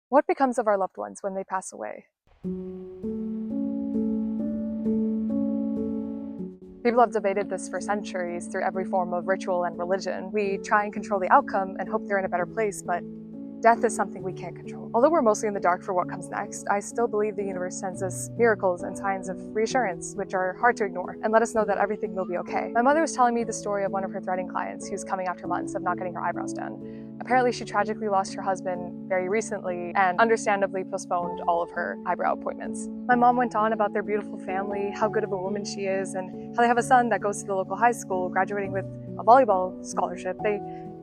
What becomes of our loved ones when they pass away? People have debated this for centuries through every form of ritual and religion. We try and control the outcome and hope they're in a better place, but death is something we can't control. Although we're mostly in the dark for what comes next, I still believe the universe sends us miracles and signs of reassurance, which are hard to ignore, and let us know that everything will be okay. My mother was telling me the story of one of her threading clients who's coming after months of not getting her eyebrows done. Apparently, she tragically lost her husband very recently and understandably postponed all of her eyebrow appointments. My mom went on about their beautiful family, how good of a woman she is, and how they have a son that goes to the local high school, graduating with a volleyball scholarship. They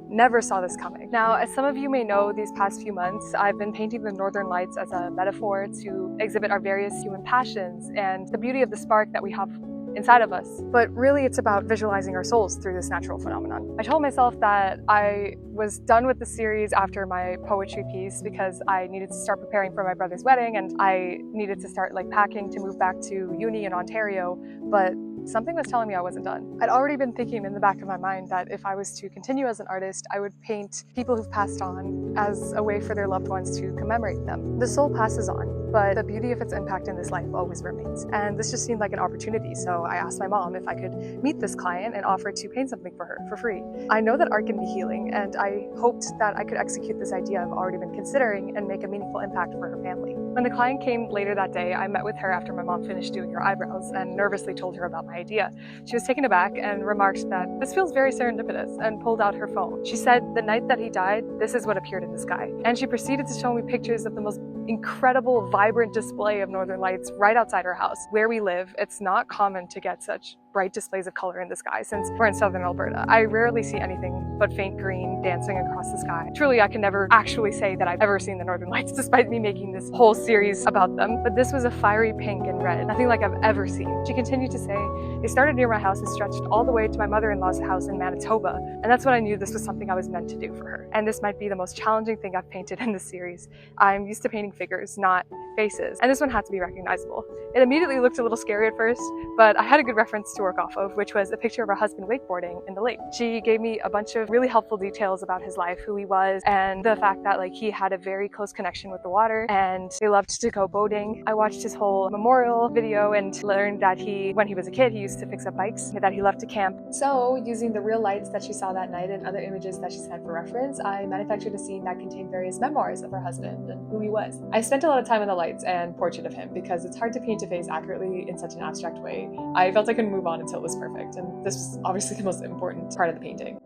never saw this coming. Now, as some of you may know, these past few months, I've been painting the northern lights as a metaphor to exhibit our various human passions and the beauty of the spark that we have inside of us. But really, it's about visualizing our souls through this natural phenomenon. I told myself that I was done with the series after my poetry piece because I needed to start preparing for my brother's wedding and I needed to start packing to move back to uni in Ontario, but something was telling me I wasn't done. I'd already been thinking in the back of my mind that if I was to continue as an artist, I would paint people who've passed on as a way for their loved ones to commemorate them. The soul passes on, but the beauty of its impact in this life always remains. And this just seemed like an opportunity, so I asked my mom if I could meet this client and offer to paint something for her for free. I know that art can be healing, and I hoped that I could execute this idea I've already been considering and make a meaningful impact for her family. When the client came later that day, I met with her after my mom finished doing her eyebrows and nervously told her about my idea. She was taken aback and remarked that this feels very serendipitous and pulled out her phone. She said, "The night that he died, this is what appeared in the sky." And she proceeded to show me pictures of the most incredible, vibrant display of northern lights right outside her house. Where we live, it's not common to get such bright displays of color in the sky since we're in southern Alberta. I rarely see anything but faint green dancing across the sky. Truly, I can never actually say that I've ever seen the northern lights despite me making this whole series about them, but this was a fiery pink and red, nothing like I've ever seen. She continued to say, "They started near my house and stretched all the way to my mother-in-law's house in Manitoba, and that's when I knew this was something I was meant to do for her. And this might be the most challenging thing I've painted in this series. I'm used to painting figures, not faces, and this one had to be recognizable. It immediately looked a little scary at first, but I had a good reference to work off of, which was a picture of her husband wakeboarding in the lake. She gave me a bunch of really helpful details about his life, who he was, and the fact that he had a very close connection with the water, and they loved to go boating. I watched his whole memorial video and learned that when he was a kid, he used to fix up bikes, and that he loved to camp. So, using the real lights that she saw that night and other images that she sent for reference, I manufactured a scene that contained various memoirs of her husband and who he was. I spent a lot of time on the lights and portrait of him because it's hard to paint a face accurately in such an abstract way. I felt I couldn't move on until it was perfect, and this was obviously the most important part of the painting.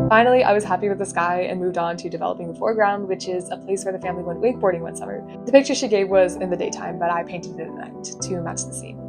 Finally, I was happy with the sky and moved on to developing the foreground, which is a place where the family went wakeboarding one summer. The picture she gave was in the daytime, but I painted it at night to match the scene.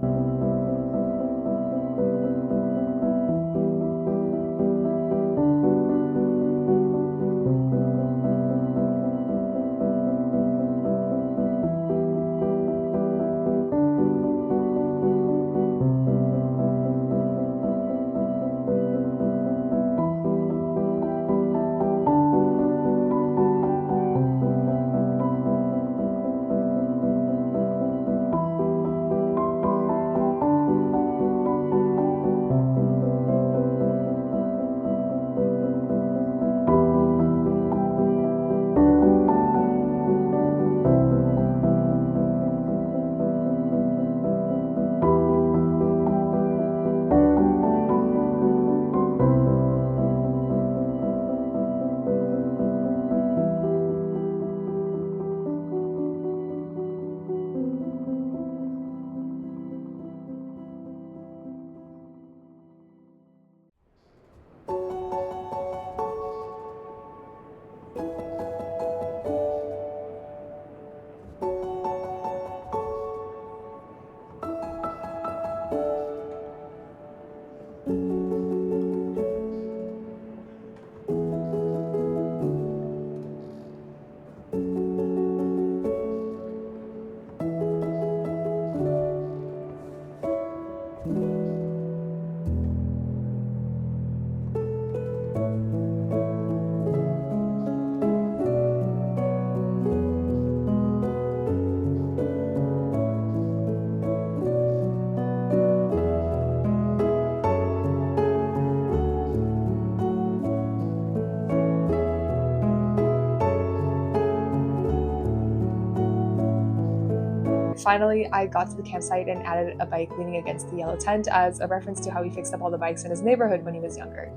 Finally, I got to the campsite and added a bike leaning against the yellow tent as a reference to how he fixed up all the bikes in his neighborhood when he was younger.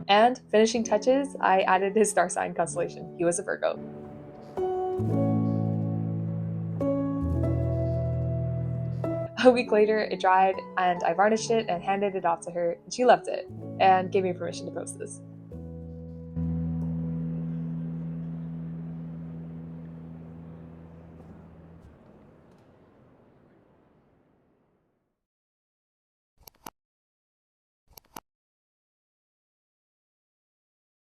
And finishing touches, I added his star sign constellation. He was a Virgo. A week later, it dried, and I varnished it and handed it off to her, and she loved it, and gave me permission to post this.